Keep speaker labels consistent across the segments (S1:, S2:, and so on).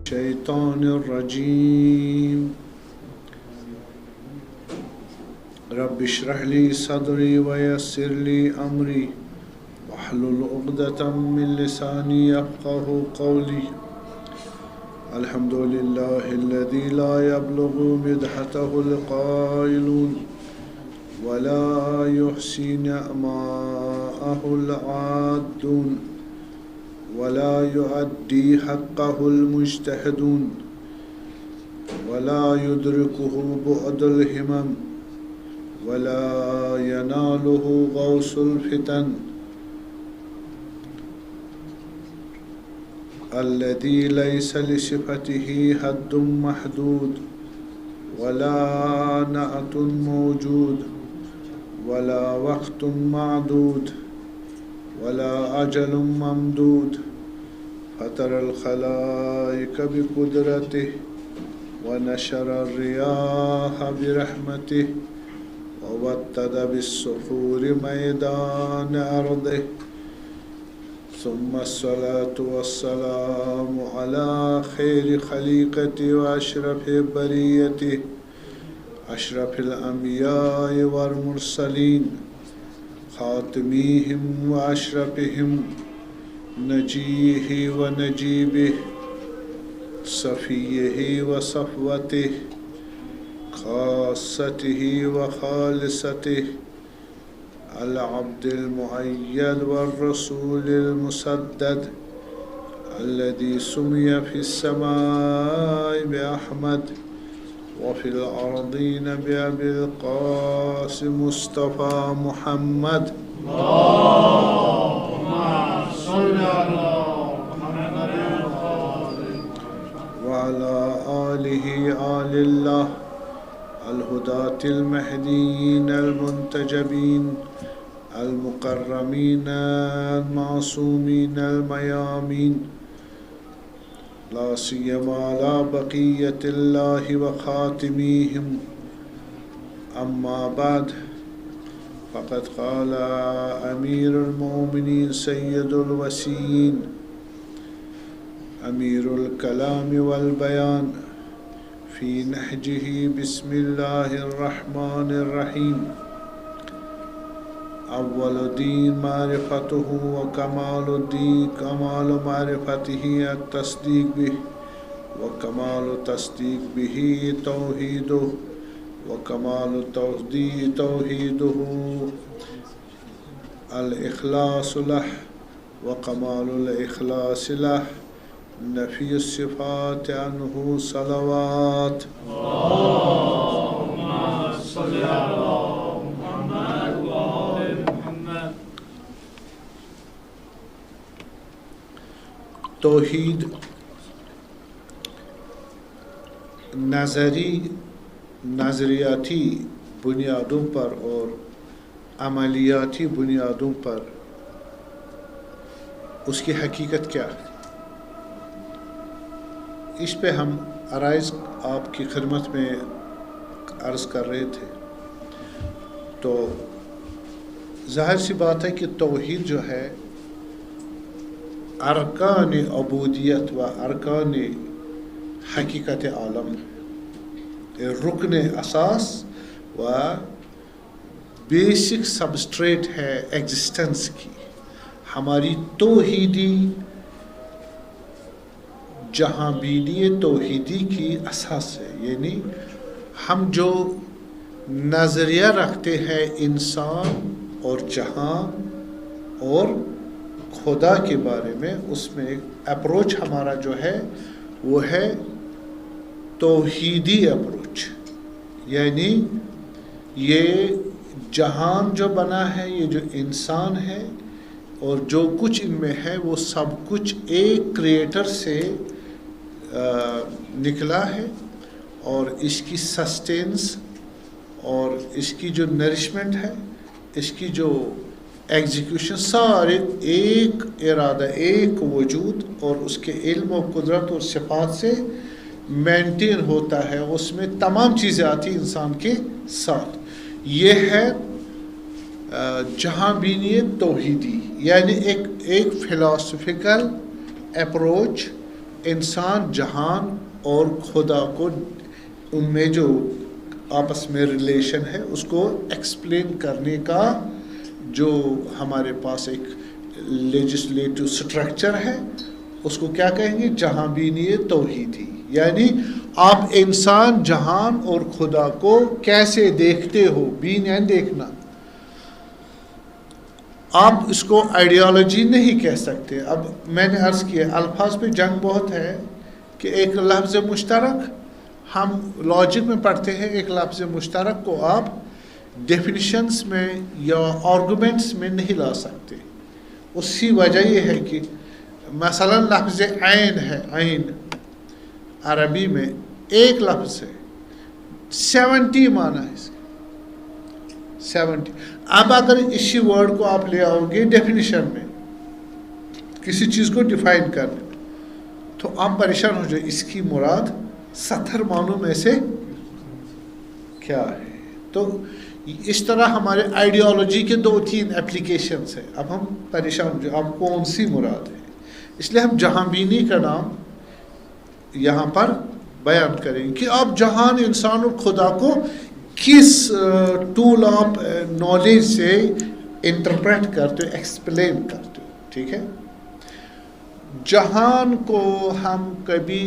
S1: الشيطان الرجيم رب اشرح لي صدري ويسر لي أمري واحلل عقدة من لساني يفقه قولي الحمد لله الذي لا يبلغ مدحته القائلون ولا يحصي نعماءه العادون ولا يؤدي حقه المجتهدون ولا يدركه بعد الهمم ولا يناله غوص الفتن الذي ليس لصفته حد محدود ولا نعت موجود ولا وقت معدود ولا أجل ممدود فطر الخلائق بقدرته ونشر الرياح برحمته ووتد بالصخور ميدان أرضه ثم الصلاة والسلام على خير خليقته وأشرف بريته أشرف الأنبياء والمرسلين خاتميهم وأشرفهم نجيه ونجيبه صفيه وصفوته خاصته وخالصته العبد المؤيد والرسول المسدد الذي سمي في السماء بأحمد وفي الأرضين بأبي القاسم مصطفى محمد
S2: اللهم صل على محمد
S1: وعلى آله آل الله الهداة المهديين المنتجبين المكرمين المعصومين الميامين لا سيما على بقية الله وخاتميهم أما بعد فقد قال أمير المؤمنين سيد الوسيين أمير الكلام والبيان في نهجه بسم الله الرحمن الرحيم أول الدين معرفته وكمال الدين كمال معرفته التصديق به وكمال التصديق به توحيده وكمال توحيده الإخلاص له وكمال الإخلاص له نفي الصفات عنه صلوات
S2: اللهم صل على محمد وآل محمد.
S1: توحید نظریاتی بنیادوں پر اور عملیاتی بنیادوں پر اس کی حقیقت کیا ہے، اس پہ ہم عرائض آپ کی خدمت میں عرض کر رہے تھے۔ تو ظاہر سی بات ہے کہ توحید جو ہے ارکان عبودیت و ارکان حقیقت عالم ہے، رکن اساس و بیسک سبسٹریٹ ہے ایگزسٹنس کی، ہماری توحیدی جہاں بینی توحیدی کی اساس ہے۔ یعنی ہم جو نظریہ رکھتے ہیں انسان اور جہاں اور خدا کے بارے میں، اس میں ایک اپروچ ہمارا جو ہے وہ ہے توحیدی اپروچ۔ یعنی یہ جہان جو بنا ہے، یہ جو انسان ہے اور جو کچھ ان میں ہے، وہ سب کچھ ایک کریٹر سے نکلا ہے، اور اس کی سسٹینس اور اس کی جو نرشمنٹ ہے، اس کی جو ایگزیکیوشن، سارے ایک ارادہ، ایک وجود اور اس کے علم و قدرت اور صفات سے مینٹین ہوتا ہے۔ اس میں تمام چیزیں آتی انسان کے ساتھ۔ یہ ہے جہاں بینی توحیدی، یعنی ایک فلاسفیکل اپروچ انسان جہان اور خدا کو ان میں جو آپس میں ریلیشن ہے اس کو ایکسپلین کرنے کا جو ہمارے پاس ایک لیجسلیٹو سٹرکچر ہے اس کو کیا کہیں گے؟ جہاں بینی توحیدی. یعنی آپ انسان جہان اور خدا کو کیسے دیکھتے ہو، بین یعنی دیکھنا. آپ اس کو آئیڈیالوجی نہیں کہہ سکتے. اب میں نے عرض کیا الفاظ پہ جنگ بہت ہے کہ ایک لفظ مشترک ہم لاجک میں پڑھتے ہیں، ایک لفظ مشترک کو آپ ڈیفینیشنز میں یا آرگومنٹس میں نہیں لا سکتے. اسی وجہ یہ ہے کہ مثلا لفظ عین ہے، عین عربی میں ایک لفظ ہے، 70 معنی ہے اس کا، 70. اب اگر اسی ورڈ کو آپ لے آؤ گے ڈیفینیشن میں کسی چیز کو ڈیفائن کرنے میں تو آپ پریشان ہو جائے اس کی مراد 70 معنوں میں سے کیا ہے. تو اس طرح ہمارے آئیڈیالوجی کے 2-3 اپلیکیشنز ہیں. اب ہم پریشان ہو جائے اب کون سی مراد ہے، اس لیے ہم جہاں بینی کا نام یہاں پر بیان کریں کہ آپ جہان، انسان اور خدا کو کس ٹول آف نالج سے انٹرپریٹ کرتے ہو، ایکسپلین کرتے ہو. ٹھیک ہے. جہان کو ہم کبھی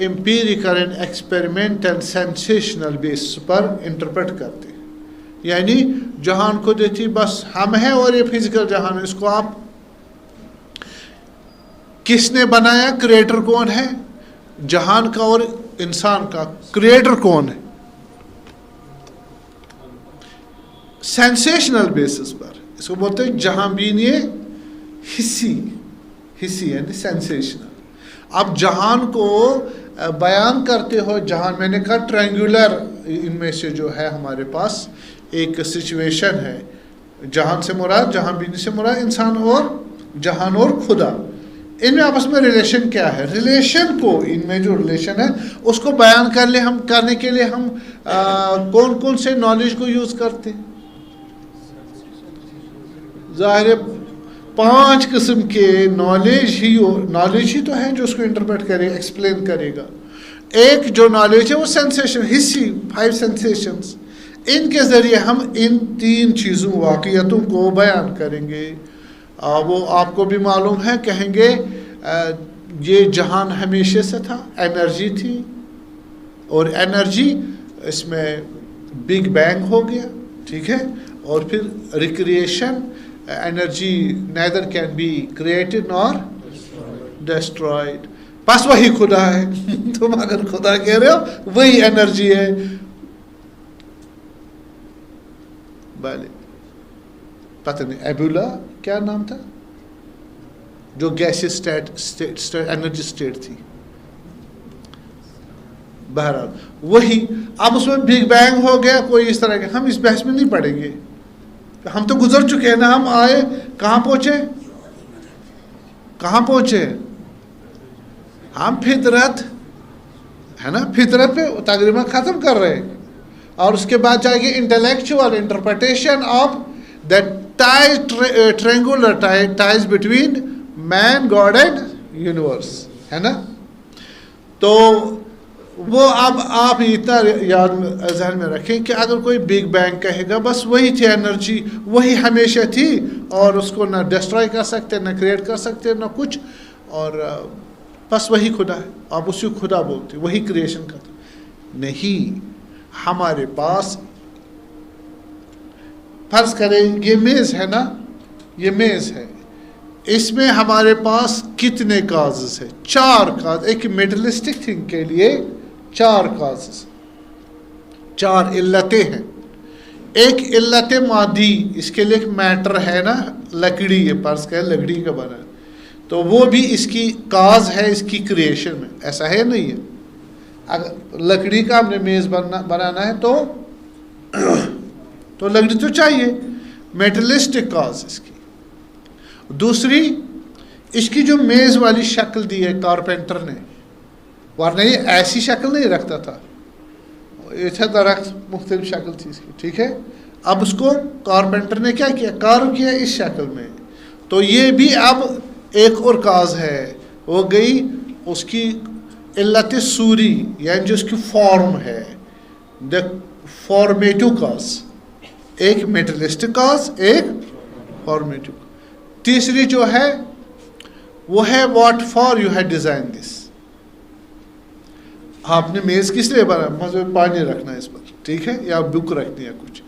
S1: empirical and experimental sensational base per interpret کرتے ہیں. یعنی جہان کو دیتی بس ہم ہیں اور یہ فزیکل جہان ہے، اس کو آپ کس نے بنایا، کریٹر کون ہے جہان کا اور انسان کا، کریٹر کون ہے، سینسیشنل بیسس پر اس کو بولتے ہیں جہاں بینی حسی یعنی سینسیشنل. اب جہان کو بیان کرتے ہو، جہان میں نے کہا ٹرینگولر، ان میں سے جو ہے ہمارے پاس ایک سچویشن ہے. جہان سے مراد، جہاں بینی سے مراد انسان اور جہان اور خدا. ان میں آپس میں ریلیشن کیا ہے؟ ریلیشن کو، ان میں جو ریلیشن ہے اس کو بیان کرنے کے لیے ہم کون کون سے نالج کو یوز کرتے ہیں؟ ظاہر 5 قسم کے نالج ہی تو ہے جو اس کو انٹرپریٹ کرے، ایکسپلین کرے گا. ایک جو نالج ہے وہ سینسیشن، حسی، 5 سینسیشنز. ان کے ذریعے ہم ان 3 چیزوں، واقعیتوں کو بیان کریں گے. وہ آپ کو بھی معلوم ہے، کہیں گے یہ جہان ہمیشہ سے تھا، انرجی تھی، اور انرجی اس میں بگ بینگ ہو گیا. ٹھیک ہے. اور پھر recreation, energy neither can be created nor destroyed. بس وہی خدا ہے. تم اگر خدا کہہ رہے ہو وہی انرجی ہے. بھلے پتہ نہیں ایبولا کیا نام تھا جو گیسی انرجی اسٹیٹ تھی. بہرحال وہی. اب اس میں بگ بینگ ہو گیا، کوئی اس طرح کے، ہم اس بحث میں نہیں پڑیں گے. ہم تو گزر چکے ہیں نا. ہم آئے کہاں پہنچے ہم فطرت ہے نا، فطرت پہ تقریباً ختم کر رہے ہیں. اور اس کے بعد جائے گی intellectual interpretation of that triangular ties between man, God and universe ہے نا. تو وہ اب آپ اتنا یاد ذہن میں رکھیں کہ اگر کوئی بگ بینگ کہے گا بس وہی تھی انرجی، وہی ہمیشہ تھی، اور اس کو نہ ڈسٹرائے کر سکتے، نہ کریٹ کر سکتے، نہ کچھ، اور بس وہی خدا ہے. آپ اسی کو خدا بولتے، وہی کریشن کا تھا. نہیں، ہمارے پاس فرض کریں یہ میز ہے نا، یہ میز ہے، اس میں ہمارے پاس کتنے کازز ہیں؟ 4 کاز. ایک میٹلسٹک تھنگ کے لیے 4 کازز، 4 علتیں ہیں. ایک علت مادی، اس کے لیے ایک میٹر ہے نا، لکڑی، یہ فرض کریں لکڑی کا بنا ہے، تو وہ بھی اس کی کاز ہے اس کی کریشن میں. ایسا ہے نہیں ہے؟ اگر لکڑی کا ہم نے میز بنانا ہے تو لکڑی تو چاہیے، میٹلسٹک کاز اس کی. دوسری، اس کی جو میز والی شکل دی ہے کارپینٹر نے، ورنہ یہ ایسی شکل نہیں رکھتا تھا، یہ تھا درخت، مختلف شکل تھی اس کی. ٹھیک ہے. اب اس کو کارپینٹر نے کیا کیا؟ کارو کیا اس شکل میں. تو یہ بھی اب ایک اور کاز ہے، وہ گئی اس کی علت سوری یعنی جو اس کی فارم ہے، دا فارمیٹو کاز، ایک میٹرلسٹک کاز، ایک فارمیٹو. تیسری جو ہے وہ ہے what for you had design this. آپ نے میز کس لیے بنا؟ مطلب پانی رکھنا ہے اس پر، ٹھیک ہے، یا بک رکھنی ہے کچھ.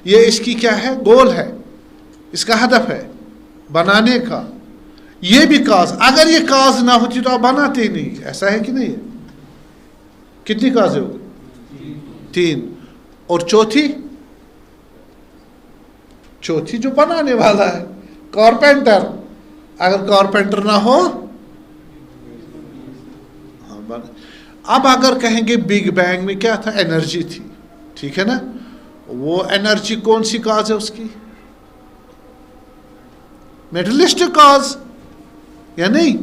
S1: یہ اس کی کیا ہے؟ گول ہے، اس کا ہدف ہے بنانے کا. یہ بھی کاز، اگر یہ کاز نہ ہوتی تو آپ بناتے ہی نہیں. ایسا ہے کہ نہیں ہے؟ کتنی کازیں ہوگی؟ 3. اور چوتھی جو بنانے والا ہے، کارپینٹر. اگر کارپینٹر نہ ہو، اب اگر کہیں گے بگ بینگ میں کیا تھا؟ انرجی تھی، ٹھیک ہے نا. وہ انرجی کون سی کاز ہے اس کی؟ میٹرلسٹک کاز یا نہیں؟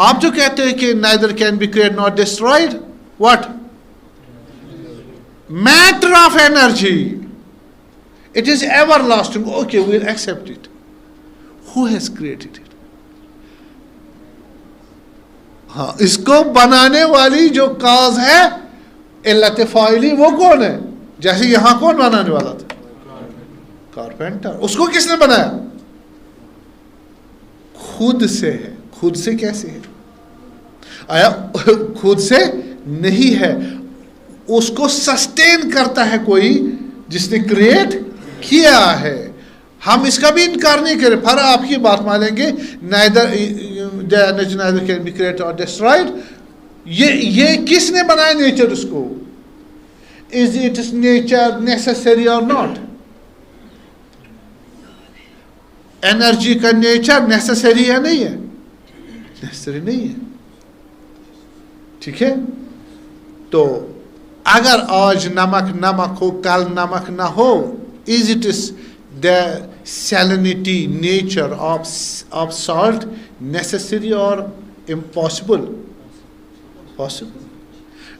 S1: آپ جو کہتے ہیں کہ neither can be create not destroyed, what? Matter of energy. It is everlasting. Okay well accept it. Who has created it? ہاں، اس کو بنانے والی جو کاز ہے علت فاعلی، وہ کون ہے؟ جیسے یہاں کون بنانے والا تھا؟ کارپینٹر. اس کو کس نے بنایا؟ خود سے ہے. خود سے کیسے ہے؟ آیا خود سے نہیں ہے، اس کو سسٹین کرتا ہے کوئی جس نے کریٹ کیا ہے. ہم اس کا بھی انکار نہیں کریں، پھر آپ کی بات مانیں گے نیدر کین بی کریٹ اور ڈسٹرائڈ. یہ کس نے بنایا نیچر؟ اس کو. از اٹ نیچر نیسیسری اور ناٹ؟ انرجی کا نیچر نیسیسری ہے نہیں ہے؟ نیسیسری نہیں ہے، ٹھیک ہے. تو اگر آج نمک ہو، کل نمک نہ ہو، is it is the salinity nature of salt necessary or impossible? Possible.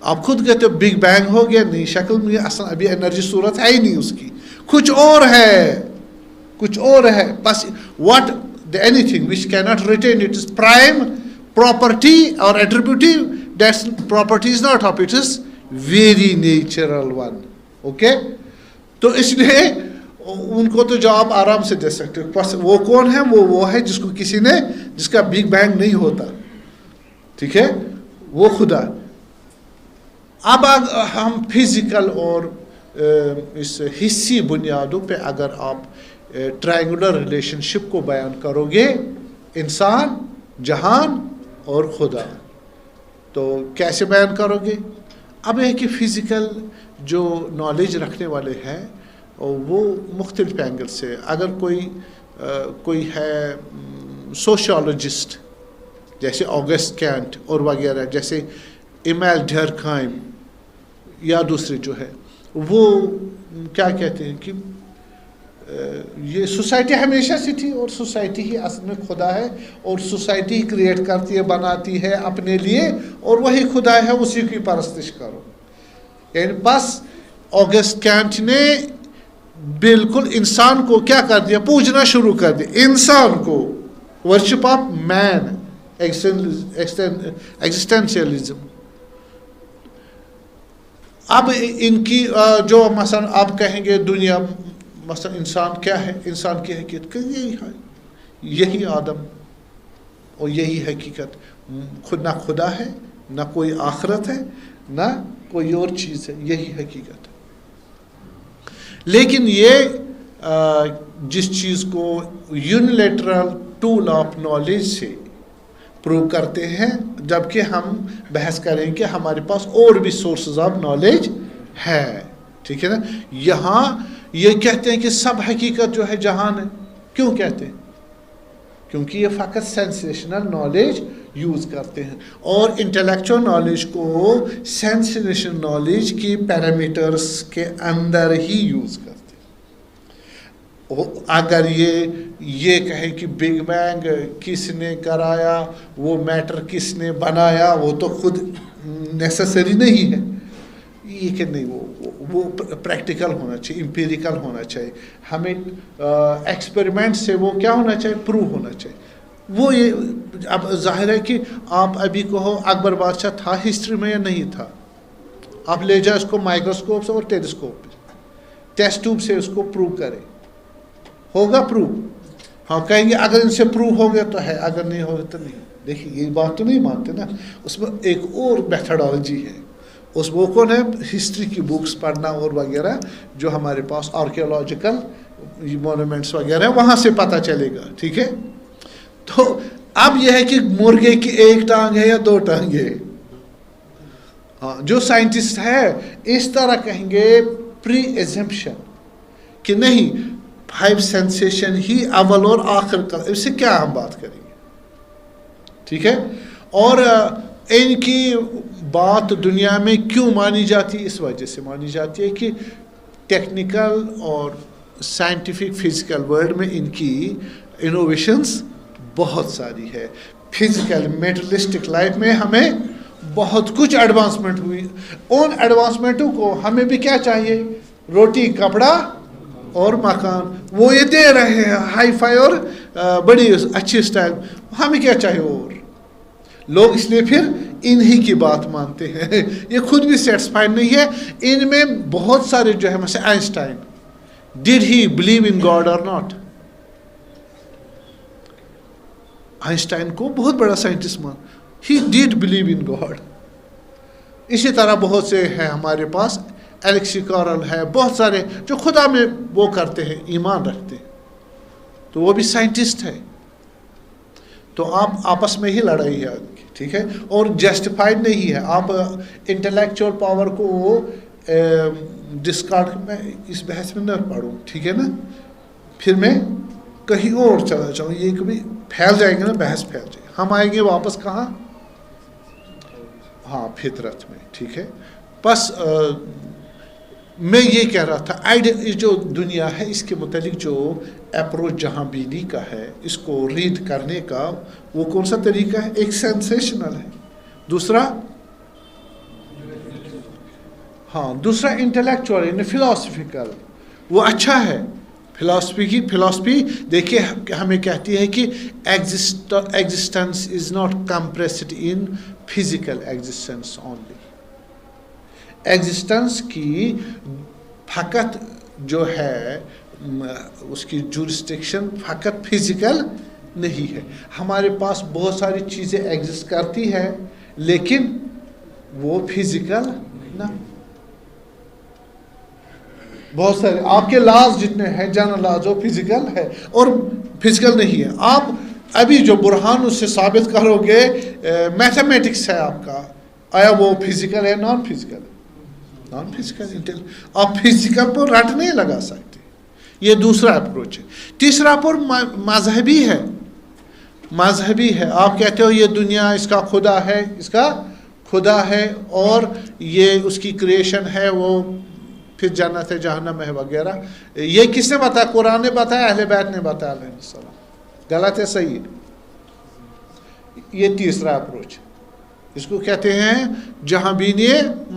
S1: آپ خود کہتے ہو بگ بینگ ہو گیا، نہیں، شکل میں اصلا ابھی انرجی صورت ہے ہی نہیں اس کی، کچھ اور ہے بس. what the anything which cannot retain its prime property or attribute, that property is not of, it is very natural one. okay. تو اس لیے ان کو تو جواب آرام سے دے سکتے ہو. وہ کون ہے؟ وہ ہے جس کو کسی نے، جس کا بگ بینگ نہیں ہوتا، ٹھیک ہے، وہ خدا. اب ہم فزیکل اور اس حصی بنیادوں پہ اگر آپ ٹرائنگولر ریلیشن شپ کو بیان کرو گے، انسان، جہان اور خدا، تو کیسے بیان کرو گے؟ اب ہے کہ فزیکل جو نالج رکھنے والے ہیں وہ مختلف اینگل سے، اگر کوئی ہے سوشیولوجسٹ جیسے آگسٹ کینٹ اور وغیرہ، جیسے ایمیل ڈرکہائم یا دوسرے جو ہے، وہ کیا کہتے ہیں کہ یہ سوسائٹی ہمیشہ سے تھی اور سوسائٹی ہی اصل میں خدا ہے، اور سوسائٹی ہی کریٹ کرتی ہے، بناتی ہے اپنے لیے، اور وہی خدا ہے، اسی کی پرستش کرو. یعنی بس آگسٹ کینٹ نے بالکل انسان کو کیا کر دیا؟ پوجنا شروع کر دیا انسان کو. ورشپ آف مین، ایگزسٹینشیلزم. اب ان کی جو مثلا آپ کہیں گے دنیا، مثلا انسان کیا ہے؟ انسان کی حقیقت یہی ہے، یہی آدم اور یہی حقیقت. نہ خدا ہے، نہ کوئی آخرت ہے، نہ کوئی اور چیز ہے، یہی حقیقت ہے. لیکن یہ جس چیز کو یونیلیٹرل ٹول آف نالج سے پروو کرتے ہیں، جبکہ ہم بحث کریں کہ ہمارے پاس اور بھی سورسز آف نالج ہے، ٹھیک ہے نا. یہاں یہ کہتے ہیں کہ سب حقیقت جو ہے جہان ہے. کیوں کہتے ہیں؟ کیونکہ یہ فقط سینسیشنل نالج یوز کرتے ہیں، اور انٹلیکچوئل نالج کو سینسیشنل نالج کی پیرامیٹرز کے اندر ہی یوز کرتے ہیں. اگر یہ کہے کہ بگ بینگ کس نے کرایا، وہ میٹر کس نے بنایا، وہ تو خود نیسیسری نہیں ہے. یہ کہ نہیں، وہ پریکٹیکل ہونا چاہیے، امپیریکل ہونا چاہیے. ہمیں ایکسپیریمنٹ سے وہ کیا ہونا چاہیے؟ پروو ہونا چاہیے. وہ یہ اب ظاہر ہے کہ آپ ابھی کہو اکبر بادشاہ تھا ہسٹری میں یا نہیں تھا، آپ لے جائیں اس کو مائکروسکوپ سے اور ٹیلیسکوپ پہ، ٹیسٹ ٹیوب سے اس کو پروو کرے، ہوگا پروو؟ ہاں کہیں گے اگر ان سے پروو ہو گیا تو ہے، اگر نہیں ہوگا تو نہیں۔ دیکھیے یہ بات تو نہیں مانتے نا، اس میں ایک اور میتھڈالوجی ہے، اس وہ کون ہے؟ ہسٹری کی بکس پڑھنا اور وغیرہ جو ہمارے پاس آرکیولوجیکل مونومنٹس وغیرہ وہاں سے پتہ چلے گا، ٹھیک ہے؟ تو اب یہ ہے کہ مرغے کی ایک ٹانگ ہے یا دو ٹانگیں؟ ہاں جو سائنٹسٹ ہے اس طرح کہیں گے پری ایزمپشن کہ نہیں 5 سینسیشن ہی اول اور آخر کا، اس سے کیا ہم بات کریں گے، ٹھیک ہے؟ اور ان کی بات دنیا میں کیوں مانی جاتی ہے؟ اس وجہ سے مانی جاتی ہے کہ ٹیکنیکل اور سائنٹیفک فزیکل ورلڈ میں ان کی انوویشنز بہت ساری ہے۔ فزیکل میٹرلسٹک لائف میں ہمیں بہت کچھ ایڈوانسمنٹ ہوئی، ان ایڈوانسمنٹوں کو ہمیں بھی کیا چاہیے؟ روٹی، کپڑا اور مکان، وہ یہ دے رہے ہیں ہائی فائی اور بڑی اچھی سٹائل، ہمیں کیا چاہیے؟ اور لوگ اس لیے پھر انہی کی بات مانتے ہیں، یہ خود بھی سیٹسفائڈ نہیں ہے۔ ان میں بہت سارے جو ہے مثلا Einstein, did he believe in God اور ناٹ؟ آئنسٹائن کو بہت بڑا سائنٹسٹ مان، he did believe in God. اسی طرح بہت سے ہیں ہمارے پاس، الیکسی کارل ہے، بہت سارے جو خدا میں وہ کرتے ہیں، ایمان رکھتے ہیں، تو وہ بھی سائنٹسٹ ہے۔ تو آپ آپس میں ہی لڑائی ہے ان کی، ٹھیک ہے؟ اور جسٹیفائڈ نہیں ہے۔ آپ انٹلیکچوئل پاور کو ڈسکارڈ، میں اس بحث میں نہ پڑھوں، ٹھیک ہے نا؟ پھر میں کہیں اور چلا جاؤں، یہ کبھی پھیل جائیں گے نا، بحث پھیل جائے گی۔ ہم آئیں گے واپس کہاں؟ ہاں فطرت میں، ٹھیک ہے؟ بس میں یہ کہہ رہا تھا جو دنیا ہے اس کے متعلق جو اپروچ جہاں بینی کا ہے، اس کو ریڈ کرنے کا، وہ کون سا طریقہ ہے؟ ایک سینسیشنل ہے، دوسرا دوسرا انٹلیکچوئل یعنی فلاسفیکل، وہ اچھا ہے۔ فلاسفی دیکھیے ہمیں کہتی ہے کہ existence is not compressed in physical existence only, existence کی فقط جو ہے اس کی جورسٹکشن فقط فزیکل نہیں ہے، ہمارے پاس بہت ساری چیزیں ایگزسٹ کرتی ہے لیکن وہ فزیکل نہ، بہت سارے آپ کے لاز جتنے ہیں جنرل لاز وہ فزیکل ہے اور فزیکل نہیں ہے۔ آپ ابھی جو برہان اس سے ثابت کرو گے، میتھمیٹکس ہے آپ کا، آیا وہ فزیکل ہے؟ نان فزیکل ہے، نان فزیکل، آپ فزیکل پر رٹ نہیں لگا سکتے۔ یہ دوسرا اپروچ ہے۔ تیسرا اپروچ مذہبی ہے، مذہبی ہے۔ آپ کہتے ہو یہ دنیا اس کا خدا ہے، اس کا خدا ہے اور یہ اس کی کریشن ہے، وہ پھر جنت ہے جہنم ہے وغیرہ۔ یہ کس نے بتایا؟ قرآن نے بتایا، اہل بیت نے بتایا علیہ السلام، غلط ہے صحیح ہے؟ یہ تیسرا اپروچ، اس کو کہتے ہیں جہاں بینی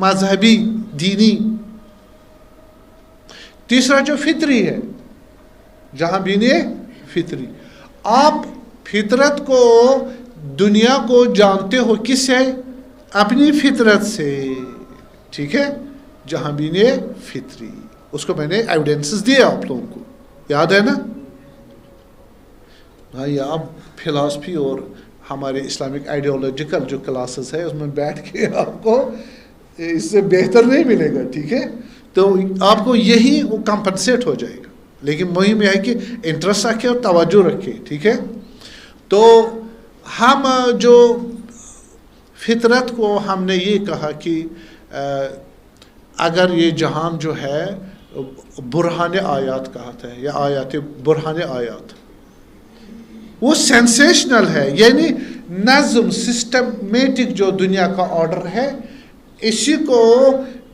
S1: مذہبی دینی۔ تیسرا جو فطری ہے، جہاں بینی فطری، آپ فطرت کو، دنیا کو جانتے ہو کس سے؟ اپنی فطرت سے، ٹھیک ہے؟ جہاں بینی فطری، اس کو میں نے ایویڈنسز دیے آپ لوگوں کو، یاد ہے نا؟ ہاں، یہ اب فلاسفی اور ہمارے اسلامک آئیڈیالوجیکل جو کلاسز ہے اس میں بیٹھ کے آپ کو اس سے بہتر نہیں ملے گا، ٹھیک ہے؟ تو آپ کو یہی وہ کمپنسیٹ ہو جائے گا، لیکن مہم یہ ہے کہ انٹرسٹ رکھے اور توجہ رکھے، ٹھیک ہے؟ تو ہم جو فطرت کو ہم نے یہ کہا کہ اگر یہ جہان جو ہے برہان آیات کہتا ہے، یا آیات برہان آیات، وہ سینسیشنل ہے، یعنی نظم سسٹمیٹک جو دنیا کا آرڈر ہے، اسی کو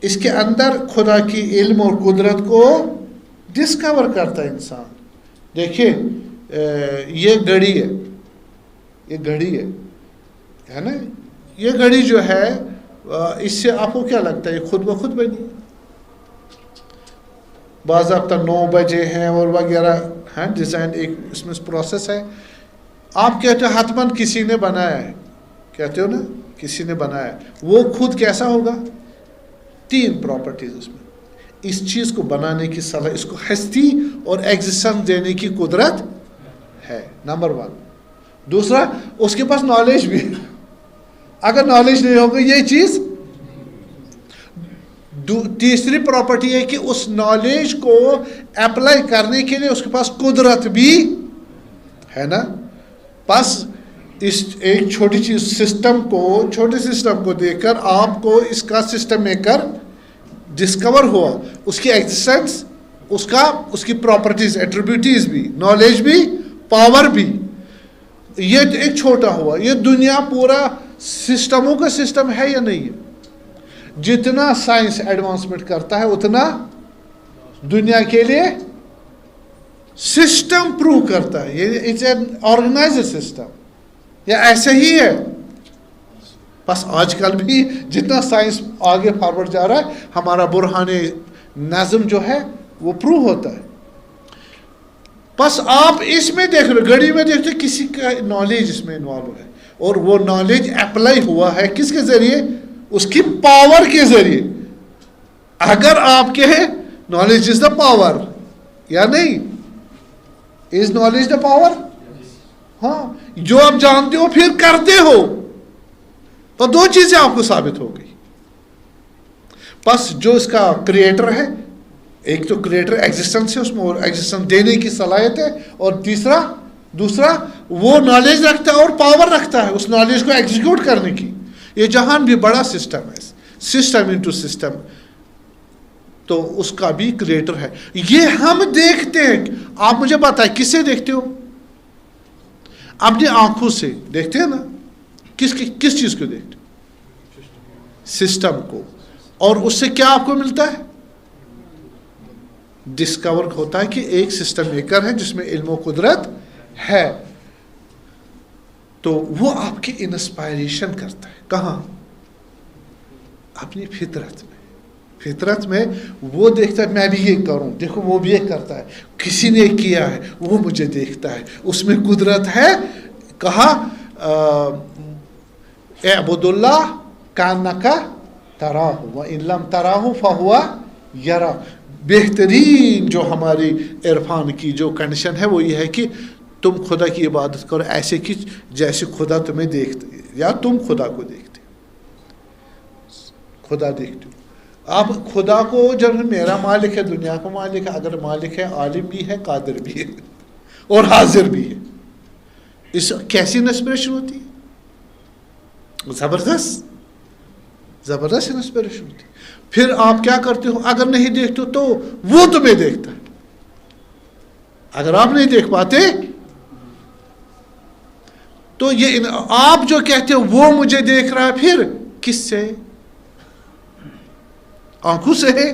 S1: اس کے اندر خدا کی علم اور قدرت کو ڈسکور کرتا ہے انسان۔ دیکھیے یہ گھڑی ہے، یہ گھڑی ہے نا؟ یہ گھڑی جو ہے اس سے آپ کو کیا لگتا ہے یہ خود بخود بنی؟ باضابطہ 9 بجے ہیں اور وغیرہ ہیں، ڈیزائن ایک اس میں پروسیس ہے۔ آپ کہتے ہو حتمن کسی نے بنایا ہے، کہتے ہو نا کسی نے بنایا ہے، وہ خود کیسا ہوگا؟ 3 پراپرٹیز اس میں، اس چیز کو بنانے کی صلاحیت، اس کو ہستی اور ایگزسٹنس دینے کی قدرت ہے، نمبر 1۔ دوسرا، اس کے پاس نالج بھی ہے، اگر نالج نہیں ہوگا یہ چیز۔ تیسری پراپرٹی ہے کہ اس نالج کو اپلائی کرنے کے لیے اس کے پاس قدرت بھی ہے نا۔ بس اس ایک چھوٹی چیز چھوٹے سسٹم کو دیکھ کر آپ کو اس کا سسٹم میکر ڈسکور ہوا، اس کی ایگزسٹنس، اس کی پراپرٹیز، ایٹریبیوٹیز بھی، نالج بھی، پاور بھی، یہ ایک چھوٹا ہوا۔ یہ دنیا پورا سسٹموں کا سسٹم ہے یا نہیں ہے؟ جتنا سائنس ایڈوانسمنٹ کرتا ہے اتنا دنیا کے لیے سسٹم پروو کرتا ہے، یہ اٹس این آرگنائزڈ سسٹم، یا ایسے ہی ہے۔ بس آج کل بھی جتنا سائنس آگے فارورڈ جا رہا ہے، ہمارا برہان نظم جو ہے وہ پروو ہوتا ہے۔ بس آپ اس میں دیکھ رہے، گھڑی میں دیکھتے کسی کا نالج اس میں انوالو ہے، اور وہ نالج اپلائی ہوا ہے کس کے ذریعے؟ اس کی پاور کے ذریعے۔ اگر آپ کے نالج از دا پاور یا نہیں؟ Is knowledge the power? ہاں، جو آپ جانتے ہو پھر کرتے ہو، تو 2 چیزیں آپ کو ثابت ہو گئی۔ بس جو اس کا کریٹر ہے، ایک تو کریٹر ایگزسٹنس ہے، اس میں ایگزسٹنس دینے کی صلاحیت ہے، اور دوسرا وہ نالج رکھتا ہے اور پاور رکھتا ہے اس نالج کو ایگزیکیوٹ کرنے کی۔ یہ جہان بھی بڑا سسٹم ہے، سسٹم انٹو سسٹم، تو اس کا بھی کریٹر ہے۔ یہ ہم دیکھتے ہیں، آپ مجھے بتائیں کس سے دیکھتے ہو؟ اپنی آنکھوں سے دیکھتے ہیں نا، کس چیز کو دیکھتے ہو؟ سسٹم کو، اور اس سے کیا آپ کو ملتا ہے؟ ڈسکور ہوتا ہے کہ ایک سسٹم میکر ہے جس میں علم و قدرت ہے، تو وہ آپ کی انسپائریشن کرتا ہے۔ کہاں؟ اپنی فطرت میں وہ دیکھتا ہے میں بھی یہ کروں، دیکھو وہ بھی یہ کرتا ہے، کسی نے کیا ہے وہ مجھے دیکھتا ہے، اس میں قدرت ہے۔ کہا اعبد اللہ کانک تراہ وان لم تراہ فہو یراک۔ بہترین جو ہماری عرفان کی جو کنڈیشن ہے وہ یہ ہے کہ تم خدا کی عبادت کرو ایسے کہ جیسے خدا تمہیں دیکھتے، یا تم خدا کو دیکھتے، خدا دیکھتے ہو۔ آپ خدا کو جب میرا مالک ہے، دنیا کا مالک ہے، اگر مالک ہے عالم بھی ہے، قادر بھی ہے، اور حاضر بھی ہے، اس کیسی انسپریشن ہوتی ہے؟ زبردست انسپریشن ہوتی ہے۔ پھر آپ کیا کرتے ہو؟ اگر نہیں دیکھتے ہو تو وہ تمہیں دیکھتا ہے، اگر آپ نہیں دیکھ پاتے تو یہ آپ جو کہتے ہو وہ مجھے دیکھ رہا ہے، پھر کس سے؟ آنکھوں سے ہے،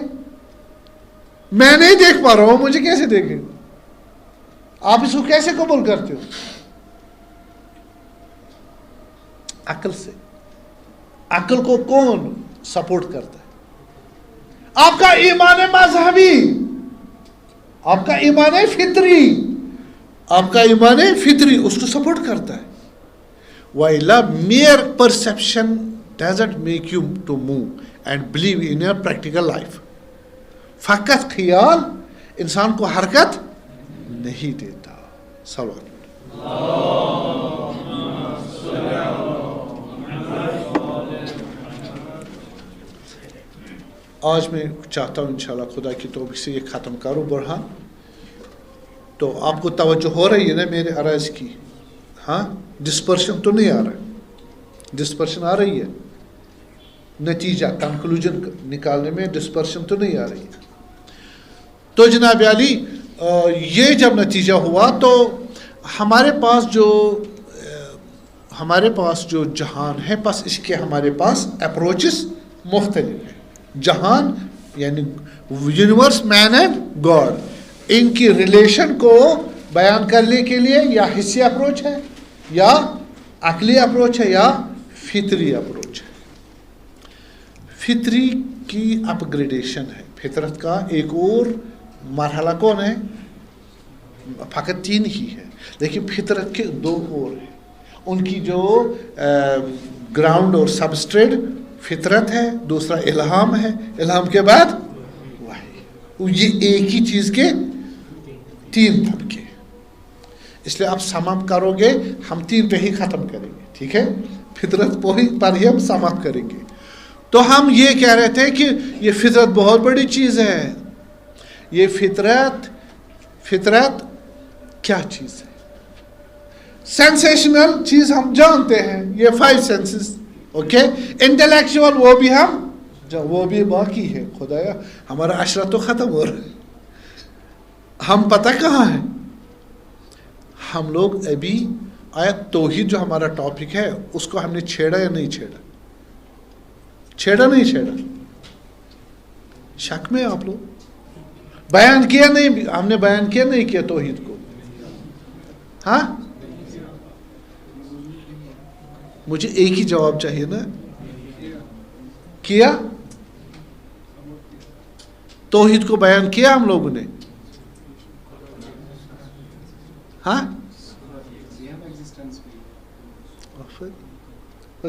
S1: میں نہیں دیکھ پا رہا ہوں، مجھے کیسے دیکھے؟ آپ اس کو کیسے قبول کرتے ہو؟ عقل سے۔ عقل کو کون سپورٹ کرتا ہے؟ آپ کا ایمان مذہبی، آپ کا ایمان فطری، آپ کا ایمان فطری اس کو سپورٹ کرتا ہے۔ وَإِلَّا mere perception doesn't make you to move and believe in your practical life۔ فقط خیال انسان کو حرکت نہیں دیتا۔ سوال۔ آج میں چاہتا ہوں انشاءاللہ خدا کی توفیق سے یہ ختم کروں برہان۔ تو آپ کو توجہ ہو رہی ہے نا میرے عرض کی؟ ہاں، ڈسپرشن تو نہیں آ رہا ہے؟ ڈسپرشن آ رہی ہے؟ نتیجہ کنکلوژن نکالنے میں ڈسپرشن تو نہیں آ رہی ہے؟ تو جناب علی، یہ جب نتیجہ ہوا تو ہمارے پاس جو جہان ہے، بس اس کے ہمارے پاس اپروچز مختلف ہیں۔ جہان یعنی یونیورس، مین اینڈ گاڈ، ان کی ریلیشن کو بیان کرنے کے لیے یا حسی اپروچ ہے، یا عقلی اپروچ ہے، یا فطری اپروچ ہے۔ فطری کی اپ گریڈیشن ہے، فطرت کا ایک اور مرحلہ کون ہے؟ فقط 3 ہی ہے۔ لیکن فطرت کے دو اور ہیں. ان کی جو گراؤنڈ اور سبسٹریٹ فطرت ہے, دوسرا الہام ہے, الہام کے بعد وحی. یہ ایک ہی چیز کے تین طبقے. اس لیے آپ سمپ کرو گے, ہم تین پہ ہی ختم کریں گے, ٹھیک ہے, فطرت پر ہی ہم سمپ کریں گے. تو ہم یہ کہہ رہے تھے کہ یہ فطرت بہت بڑی چیز ہے. یہ فطرت کیا چیز ہے؟ سینسیشنل چیز ہم جانتے ہیں, یہ 5 سینسز, اوکے. انٹلیکچوئل وہ بھی باقی ہے. خدایا ہمارا عشرہ تو ختم ہو رہا ہے. ہم پتہ کہاں ہیں ہم لوگ ابھی. آیا توحید جو ہمارا ٹاپک ہے اس کو ہم نے چھیڑا یا نہیں چھیڑا؟ شک میں آپ لوگ بیان کیا نہیں, ہم نے بیان کیا نہیں کیا توحید کو؟ ہاں, مجھے ایک ہی جواب چاہیے نا. کیا توحید کو بیان کیا ہم لوگوں نے؟ ہاں,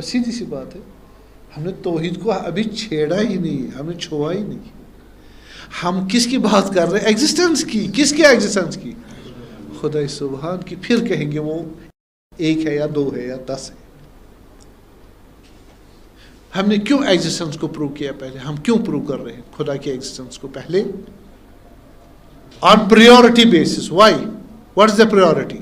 S1: سیدھی سی بات ہے, ہم نے توحید کو ابھی چھیڑا ہی نہیں, ہم نے چھوا ہی نہیں. ہم کس کی بات کر رہے ہیں؟ ایگزسٹنس کی. کس کی ایگزسٹنس کی؟ خدا سبحان کی. پھر کہیں گے وہ ایک ہے یا 2 ہے یا 10 ہے. ہم نے کیوں ایگزسٹنس کو پروو کیا پہلے؟ ہم کیوں پروو کر رہے ہیں خدا کی ایگزسٹنس کو پہلے؟ On priority basis. Why? What is the priority?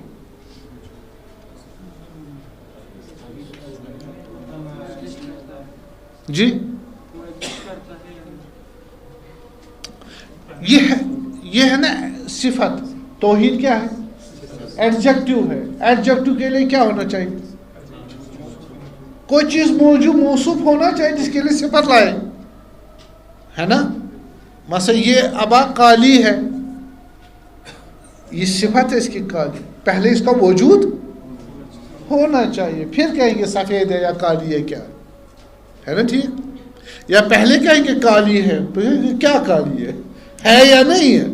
S1: جی یہ ہے نا صفت. توحید کیا ہے؟ ایڈجیکٹو ہے. ایڈجیکٹو کے لیے کیا ہونا چاہیے؟ کوئی چیز موصوف ہونا چاہیے جس کے لیے صفت لائے, ہے نا. مثلا یہ ابا کالی ہے, یہ صفت ہے اس کی کالی. پہلے اس کا وجود ہونا چاہیے, پھر کہیں گے سفید ہے یا کالی ہے, کیا ہے نا, ٹھیک. یا پہلے کہیں گے کالی ہے, کیا کالی ہے یا نہیں ہے.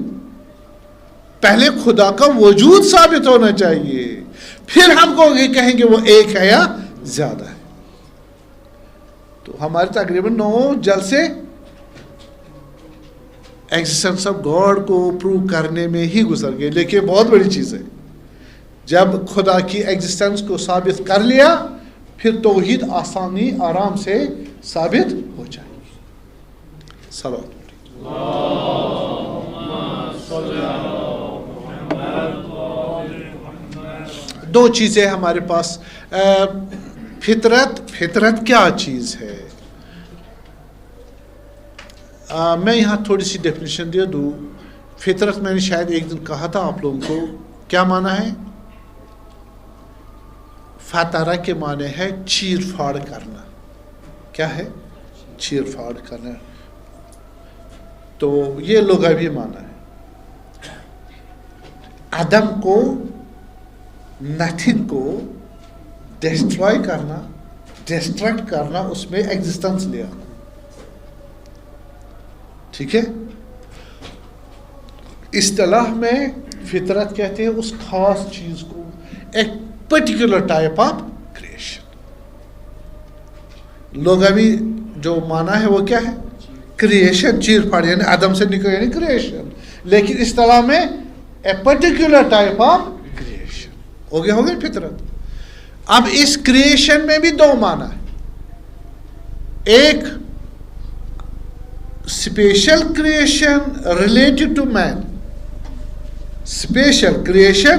S1: پہلے خدا کا وجود ثابت ہونا چاہیے, پھر ہم کو کہیں گے وہ ایک ہے یا زیادہ ہے. تو ہمارے تقریباً 9 جلسے ایگزسٹنس آف گاڈ کو پروو کرنے میں ہی گزر گئے. لیکن بہت بڑی چیز ہے, جب خدا کی ایگزسٹنس کو ثابت کر لیا پھر توحید آسانی آرام سے ثابت ہو جائے گی. صلوات. دو چیزیں ہمارے پاس. فطرت کیا چیز ہے؟ میں یہاں تھوڑی سی ڈیفینیشن دے دوں. فطرت میں نے شاید ایک دن کہا تھا آپ لوگوں کو, کیا معنی ہے؟ فطرہ کے معنی ہے چیر پھاڑ کرنا. کیا ہے؟ چیر پھاڑ کرنا. تو یہ لغوی معنی ہے. عدم کو, نتھنگ کو ڈسٹرائے کرنا, ڈسٹریکٹ کرنا, اس میں ایگزسٹنس لیا. ٹھیک ہے. اصطلاح میں فطرت کہتے ہیں اس خاص چیز کو, ایک پرٹیکولر ٹائپ آف کریشن. لغوی جو معنی ہے وہ کیا ہے؟ کریشن, چیر پھاڑ, یعنی عدم سے نکل, یعنی کریشن. لیکن اصطلاح میں a particular type of creation. ہو گیا فطرت. اب اس کریشن میں بھی 2 معنی ہے. ایک special creation related to man, special creation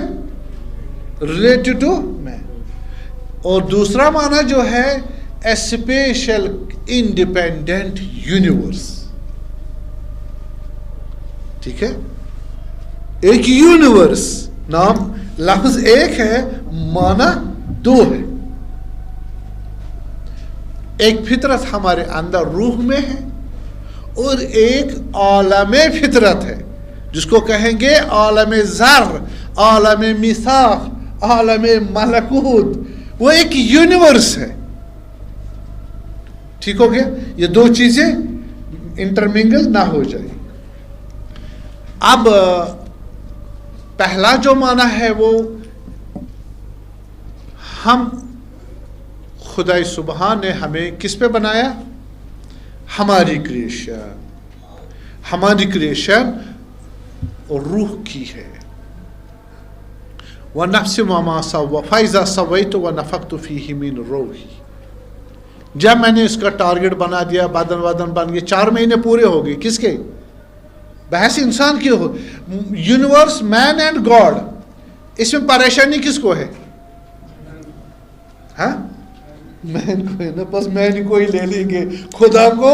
S1: related to man. اور دوسرا معنی جو ہے اے اسپیشل انڈیپینڈنٹ یونیورس. ٹھیک ہے. ایک یونیورس, نام لفظ ایک ہے, معنی 2 ہے. ایک فطرت ہمارے اندر روح میں ہے, اور ایک عالم فطرت ہے جس کو کہیں گے عالم ذر, عالم میثاق, عالم ملکوت. وہ ایک یونیورس ہے. ٹھیک ہو گیا. یہ 2 چیزیں انٹرمنگل نہ ہو جائے. اب پہلا جو معنی ہے وہ ہم خدا سبحان نے ہمیں کس پہ بنایا؟ ہماری کریشن روح کی ہے. وَنَفْسٍ وَمَا سَوَّى فَإِذَا سَوَّيْتُ وَنَفَخْتُ فِيهِ مِنْ رُوحِي. جب میں نے اس کا ٹارگٹ بنا دیا، بدن بن گئے، 4 مہینے پورے ہو گئے. کس کے؟ بحث انسان کی ہو. یونیورس، مین اینڈ گاڈ، اس میں پریشانی کس کو ہے؟ ہاں، مین کو ہے نا. بس مین کو ہی لے لیں گے. خدا کو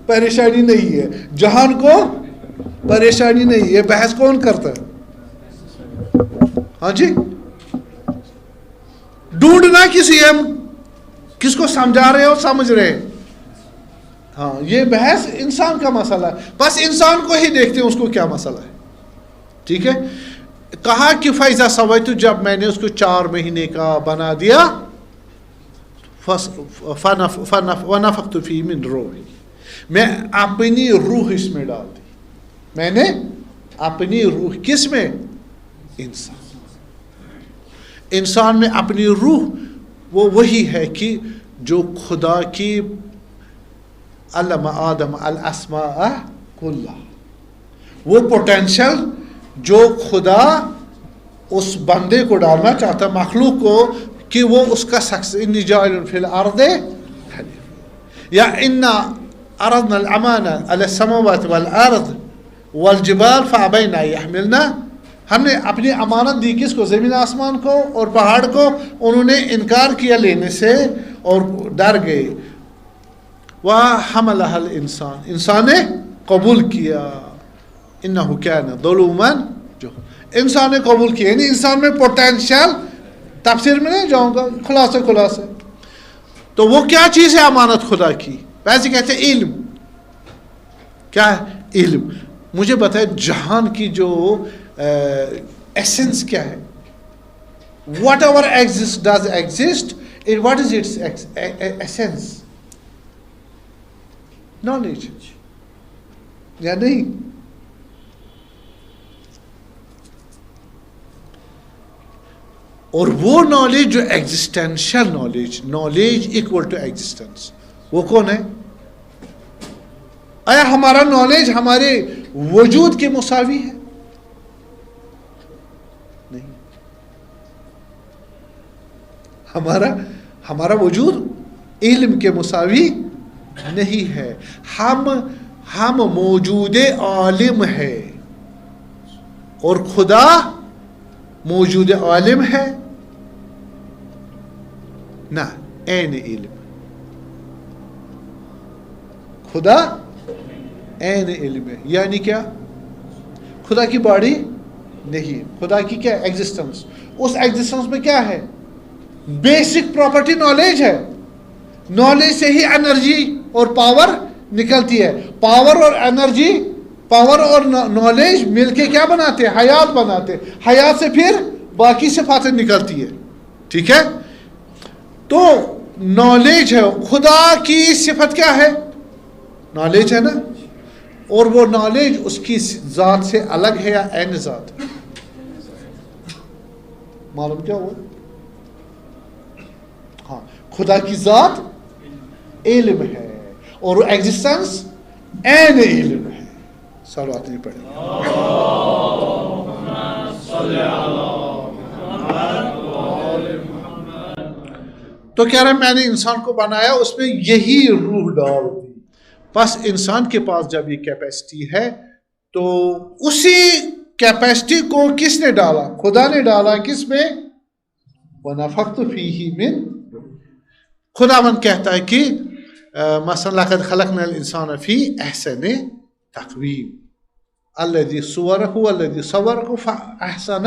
S1: پریشانی نہیں ہے، جہان کو پریشانی نہیں ہے. بحث کون کرتا ہے؟ ہاں جی، ڈھونڈنا کسی ہم کس کو سمجھا رہے ہو، سمجھ رہے. ہاں، یہ بحث انسان کا مسئلہ ہے. بس انسان کو ہی دیکھتے ہیں اس کو کیا مسئلہ ہے. ٹھیک ہے. کہا کہ فَإِذَا سَوَيْتُ، جب میں نے اس کو 4 مہینے کا بنا دیا، وَنَفَخْتُ فِيهِ مِنْ رُوحِي، میں اپنی روح اس میں ڈال دی. میں نے اپنی روح کس میں؟ انسان میں اپنی روح وہ وہی ہے کہ جو خدا کی علم آدم الاسماء کلھا، وہ پوٹینشل جو خدا اس بندے کو ڈالنا چاہتا مخلوق کو کہ وہ اس کا شخص انی جاعل فی الارض یا انا عرضنا الامانہ علی السماوات والارض والجبال فابین ان یحملنا. ہم نے اپنی امانت دی کس کو؟ زمین آسمان کو اور پہاڑ کو. انہوں نے انکار کیا لینے سے اور ڈر گئے. وَحَمَلَهَا الْإِنسان، انسان نے قبول کیا. إِنَّهُ كَانَ ظَلُومًا جَهُولًا، انسان نے قبول کیا. یعنی انسان میں پوٹینشل، تفسیر میں نہیں جاؤں گا، خلاصے. تو وہ کیا چیز ہے امانت خدا کی؟ ویسے کہتے ہیں علم. کیا ہے علم؟ مجھے بتائے جہان کی جو ایسنس کیا ہے؟ What ever exist does exist, what is its essence? Knowledge یا نہیں؟ اور وہ نالج جو ایگزسٹینشل نالج ایکول ٹو ایگزسٹنس، وہ کون ہے؟ آیا ہمارا نالج ہمارے وجود کے مساوی ہے؟ نہیں. ہمارا وجود علم کے مساوی نہیں ہے. ہم موجود عالم ہے اور خدا موجود عالم ہے نہ عین علم. خدا عین علم ہے. یعنی کیا؟ خدا کی باڈی نہیں، خدا کی کیا ایگزسٹنس. اس ایگزسٹنس میں کیا ہے؟ بیسک پراپرٹی نالج ہے. نالج سے ہی انرجی اور پاور نکلتی ہے. پاور اور انرجی، پاور اور نالج مل کے کیا بناتے ہیں؟ حیات بناتے. حیات سے پھر باقی صفاتیں نکلتی ہے. ٹھیک ہے. تو نالج ہے. خدا کی صفت کیا ہے؟ نالج ہے نا. اور وہ نالج اس کی ذات سے الگ ہے یا عین ذات؟ معلوم کیا ہوا؟ ہاں، خدا کی ذات علم ہے اور ایگزسٹنس عین علم ہے. صلوات نہیں پڑھیں. تو کہہ رہے میں نے انسان کو بنایا، اس میں یہی روح ڈال دی. بس انسان کے پاس جب یہ کیپیسٹی ہے تو اسی کیپیسٹی کو کس نے ڈالا؟ خدا نے ڈالا. کس میں؟ وَنَفَخْتُ فِيهِ مِنْ. خداوند کہتا ہے کہ مثلا لَقَدْ خَلَقْنَا الْإِنسَانَ فِي أَحْسَنِ تَقْوِيمٍ الَّذِي صُوَرَهُ وَالَّذِي صَوَّرَهُ فَأَحْسَنَ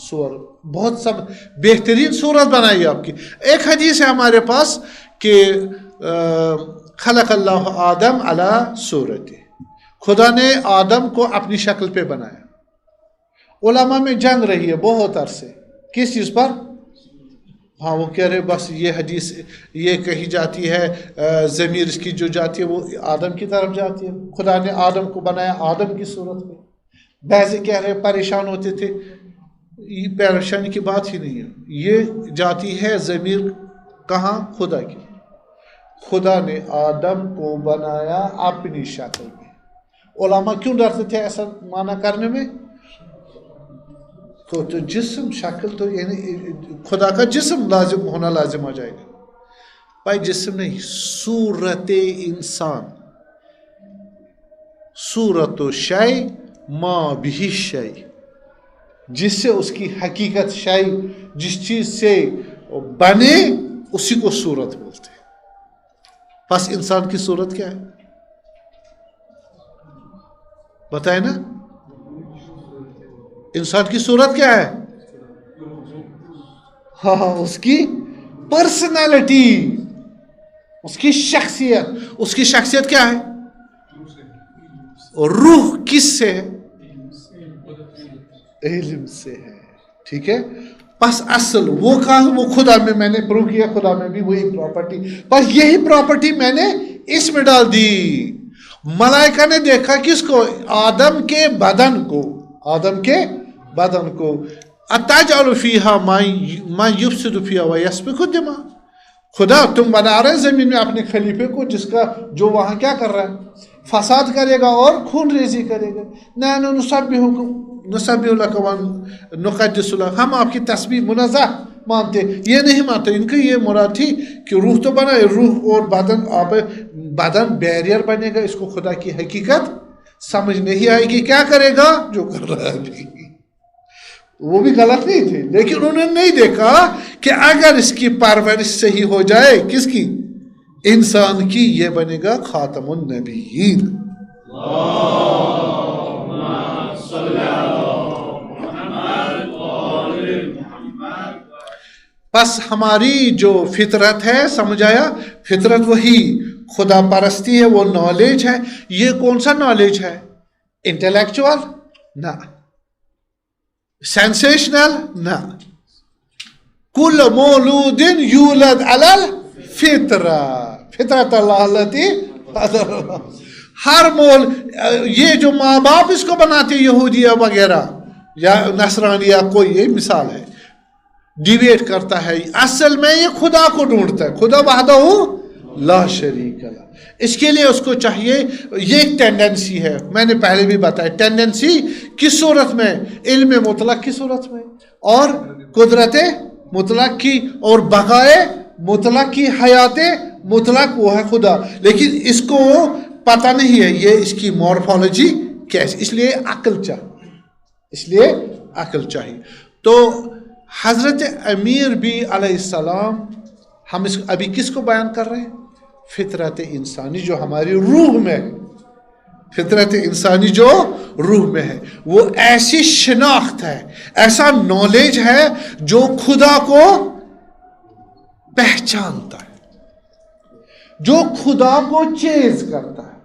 S1: صُوَرَهُ. بہت سب بہترین صورت بنائی آپ کی. ایک حدیث ہے ہمارے پاس کہ خلق اللہ آدم علی صورتہ، خدا نے آدم کو اپنی شکل پہ بنایا. علماء میں جنگ رہی ہے بہت عرصے. کس چیز پر؟ ہاں، وہ کہہ رہے بس یہ حدیث یہ کہی جاتی ہے، ضمیر اس کی جو جاتی ہے وہ آدم کی طرف جاتی ہے. خدا نے آدم کو بنایا آدم کی صورت میں. بعض کہہ رہے پریشان ہوتے تھے یہ پریشانی کی بات ہی نہیں ہے. یہ جاتی ہے ضمیر کہاں؟ خدا کی. خدا نے آدم کو بنایا اپنی شکل میں. علماء کیوں ڈرتے تھے ایسا معنی کرنے میں؟ تو جسم شکل تو یعنی خدا کا جسم لازم ہونا لازم ہو جائے گا. بھائی جسم نہیں، صورت انسان. صورت و شے ما بھی شے، جس سے اس کی حقیقت شے، جس چیز سے بنے اسی کو صورت بولتے ہیں. پس انسان کی صورت کیا ہے؟ بتائیں نا، انسان کی صورت کیا ہے؟ ہاں، اس کی پرسنالٹی، اس کی شخصیت. اس کی شخصیت کیا ہے؟ روح کس سے ہے؟ علم سے ہے. ٹھیک ہے. بس اصل وہ کہاں؟ وہ خدا میں نے پروو کیا، خدا میں بھی وہی پراپرٹی. بس یہی پراپرٹی میں نے اس میں ڈال دی. ملائکہ نے دیکھا کس کو؟ آدم کے بدن کو. آدم کے بدن کو. اتجعل فیہا ما یفسد فیہا ویسفک الدماء. خدا تم بنا رہے زمین میں اپنے خلیفے کو جس کا جو وہاں کیا کر رہا ہے؟ فساد کرے گا اور خون ریزی کرے گا. نحن نسبح لک ونقدس لک، ہم آپ کی تسبیح منزہ مانتے. یہ نہیں مانتے. ان کی یہ مراد تھی کہ روح تو بنا، روح اور بدن بیریئر بنے گا. اس کو خدا کی حقیقت سمجھ نہیں آئے گی. کیا کرے گا؟ جو کر رہا ہے ابھی. وہ بھی غلط نہیں تھے، لیکن انہوں نے نہیں دیکھا کہ اگر اس کی پرورش صحیح ہو جائے، کس کی؟ انسان کی، یہ بنے گا خاتم النبیین. بس ہماری جو فطرت ہے، سمجھ آیا؟ فطرت وہی خدا پرستی ہے، وہ نالج ہے. یہ کون سا نالج ہے؟ انٹلیکچوئل؟ نہ. سینسیشنل؟ نہ. کل مولود یولد علی الفطرہ، فطرت اللہ التی فطر اللہ. ہر یہ جو ماں باپ اس کو بناتے یہودیہ وغیرہ یا نصرانی یا کوئی، یہ مثال ہے، ڈیویٹ کرتا ہے. اصل میں یہ خدا کو ڈھونڈتا ہے. خدا وحدہ لا شریک اللہ. اس کے لیے اس کو چاہیے، یہ ایک ٹینڈنسی ہے، میں نے پہلے بھی بتایا. ٹینڈنسی کس صورت میں؟ علم مطلق کی صورت میں، اور قدرت مطلق کی، اور بقائے مطلق کی، حیات مطلق وہ ہے خدا. لیکن اس کو پتہ نہیں ہے یہ اس کی مورفالوجی کیسے. اس لیے عقل چاہیے. چاہیے. تو حضرت امیر بھی علیہ السلام، ہم ابھی کس کو بیان کر رہے ہیں؟ فطرت انسانی جو ہماری روح میں ہے. فطرت انسانی جو روح میں ہے، وہ ایسی شناخت ہے، ایسا نالج ہے جو خدا کو پہچانتا ہے، جو خدا کو چیز کرتا ہے،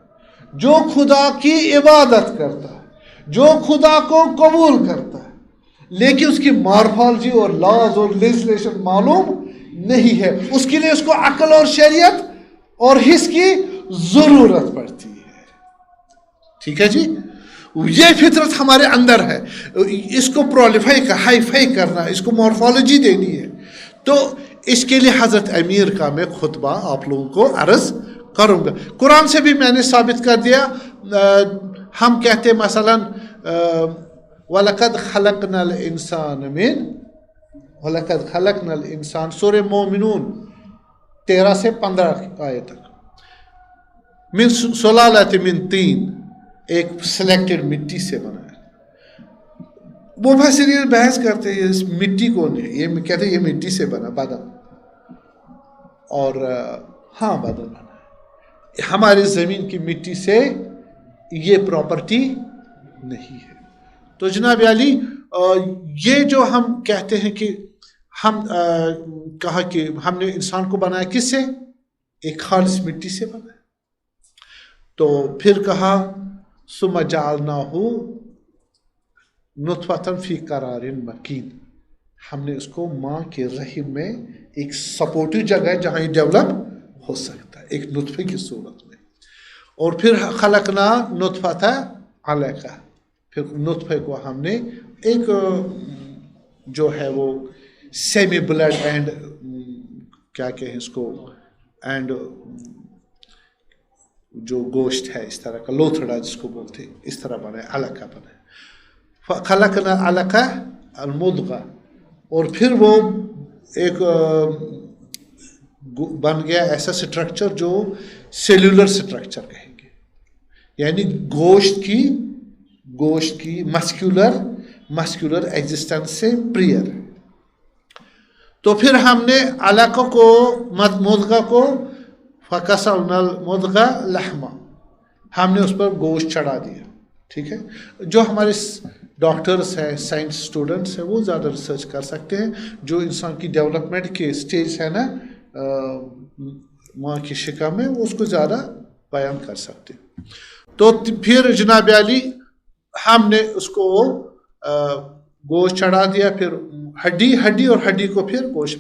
S1: جو خدا کی عبادت کرتا ہے، جو خدا کو قبول کرتا ہے. لیکن اس کی مارفالوجی اور لاز اور لیجسلیشن معلوم نہیں ہے. اس کے لیے اس کو عقل اور شریعت اور حس کی ضرورت پڑتی ہے. ٹھیک ہے جی. یہ فطرت ہمارے اندر ہے. اس کو پرولیفائی ہائی کرنا، اس کو مورفالوجی دینی ہے. تو اس کے لیے حضرت امیر کا میں خطبہ آپ لوگوں کو عرض کروں گا. قرآن سے بھی میں نے ثابت کر دیا. ہم کہتے مثلاً وَلَقَدْ خَلَقْنَا الْإِنسَانَ وَلَقَدْ خَلَقْنَا الْإِنسَانَ سورہ مومنون 13 سے 15 آیت تک. من سلالۃ من طین، ایک سلیکٹڈ مٹی سے بنا ہے. وہ مفسرین بحث کرتے ہیں اس مٹی کو نہیں، یہ کہتے ہیں یہ مٹی سے بنا بدن. اور ہاں بدن بنا ہے. ہماری زمین کی مٹی سے یہ پراپرٹی نہیں ہے. تو جناب علی، یہ جو ہم کہتے ہیں کہ ہم کہا کہ ہم نے انسان کو بنایا کس سے؟ ایک خالص مٹی سے بنایا. تو پھر کہا ثم جعلناہ نطفۃ فی قرار مکین، ہم نے اس کو ماں کے رحم میں ایک سپورٹو جگہ ہے جہاں یہ ڈیولپ ہو سکتا ہے، ایک نطفے کی صورت میں. اور پھر خلقنا نطفۃ علقہ، پھر نطفے کو ہم نے ایک جو ہے وہ سیمی بلڈ اینڈ کیا کہیں اس کو اینڈ جو گوشت ہے اس طرح کا لوتھڑا جس کو بولتے ہیں اس طرح بنا ہے علقہ بنا ہے خلقنا علقہ المضغہ اور پھر وہ ایک بن گیا ایسا سٹرکچر جو سیلولر سٹرکچر کہیں گے یعنی گوشت کی مسکولر ایگزسٹنس سے پریئر. تو پھر ہم نے علقہ کو مضغہ کو فکسونا المضغہ لحما ہم نے اس پر گوشت چڑھا دیا. ٹھیک ہے جو ہمارے ڈاکٹرس ہیں سائنس اسٹوڈنٹس ہیں وہ زیادہ ریسرچ کر سکتے ہیں جو انسان کی ڈیولپمنٹ کے اسٹیج ہے نا ماں کی شکم میں وہ اس کو زیادہ بیان کر سکتے ہیں. تو پھر جناب علی ہم نے اس کو گوشت چڑھا دیا پھر ہڈی اور ہڈی کو پھر گوشت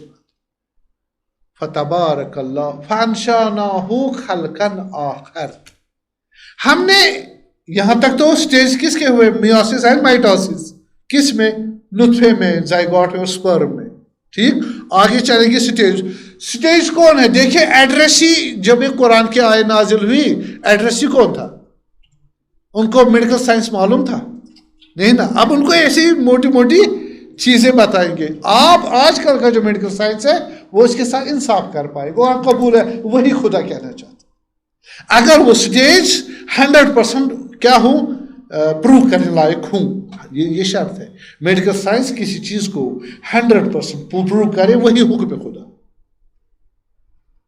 S1: فتبارک اللہ فانشاناہ خلقا آخر. ہم نے یہاں تک تو سٹیج کس کے ہوئے میوسس اینڈ مائٹوسس کس میں نطفے میں زائگوٹ میں اور سپرم میں. ٹھیک آگے چلیں گے سٹیج کون ہے دیکھیں ایڈریسی جب ایک قرآن کی آیت نازل ہوئی ایڈریسی کون تھا ان کو میڈیکل سائنس معلوم تھا نہیں نا. اب ان کو ایسی موٹی چیزیں بتائیں گے. آپ آج کل کا جو میڈیکل سائنس ہے وہ اس کے ساتھ انصاف کر پائے گا اور قبول ہے وہی خدا کہنا چاہتا اگر وہ سٹیج 100% کیا ہوں پروو کرنے لائق ہوں. یہ شرط ہے میڈیکل سائنس کسی چیز کو 100% پروو کرے وہی حکم خدا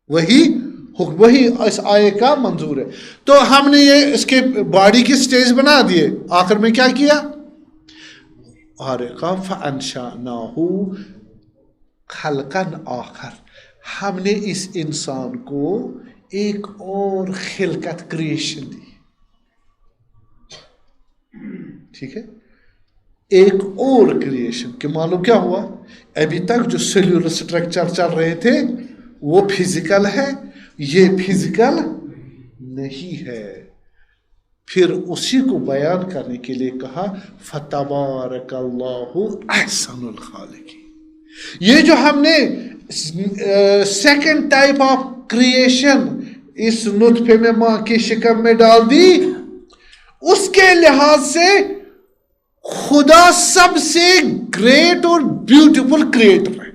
S1: وہی اس آیے کا منظور ہے. تو ہم نے یہ اس کے باڈی کی سٹیج بنا دیے. آخر میں کیا کیا فانشأناہ خلقا آخر ہم نے اس انسان کو ایک اور خلقت کریشن دی. ٹھیک ہے ایک اور کریشن کہ معلوم کیا ہوا ابھی تک جو سیلولر سٹرکچر چل رہے تھے وہ فزیکل ہے یہ فزیکل نہیں ہے. پھر اسی کو بیان کرنے کے لیے کہا فتبارک اللہ احسن الخالقین. یہ جو ہم نے سیکنڈ ٹائپ آف کریشن اس نطفے میں ماں کی شکم میں ڈال دی اس کے لحاظ سے خدا سب سے گریٹ اور بیوٹیفل کریٹر ہے.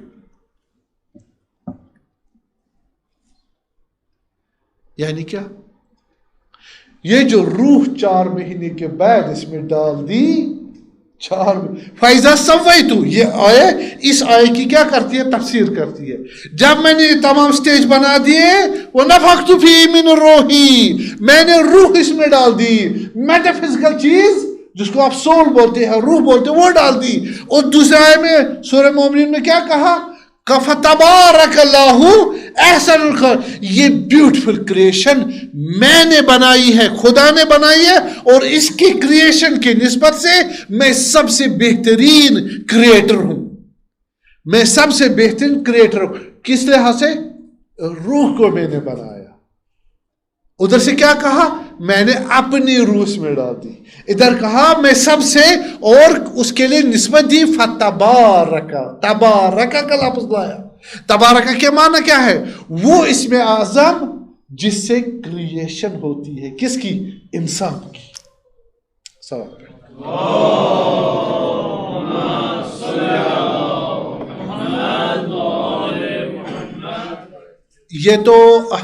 S1: یعنی کیا یہ جو روح 4 مہینے کے بعد اس میں ڈال دی 4 فَإِذَا سَوَّيْتُ یہ آئے اس آئے کی کیا کرتی ہے تفسیر کرتی ہے. جب میں نے تمام سٹیج بنا دیے وَنَفَخْتُ فِيهِ مِنْ رُوحِي میں نے روح اس میں ڈال دی میٹا فزیکل چیز جس کو آپ سول بولتے ہیں روح بولتے ہیں وہ ڈال دی. اور دوسرے آئے میں سورہ مومنین میں کیا کہا فَتَبَارَكَ اللَّهُ احسن الخالقین. یہ بیوٹیفل کریشن میں نے بنائی ہے خدا نے بنائی ہے اور اس کی کریشن کی نسبت سے میں سب سے بہترین کریٹر ہوں. میں سب سے بہترین کریٹر ہوں. کس لحاظ سے روح کو میں نے بنایا. ادھر سے کیا کہا میں نے اپنی روح میں ڈال دی. ادھر کہا میں سب سے اور اس کے لیے نسبت دی فتبارکا تبارکا کا لفظ لایا. تبارکا کے معنی کیا ہے وہ اسم اعظم جس سے کریشن ہوتی ہے کس کی انسان کی. یہ تو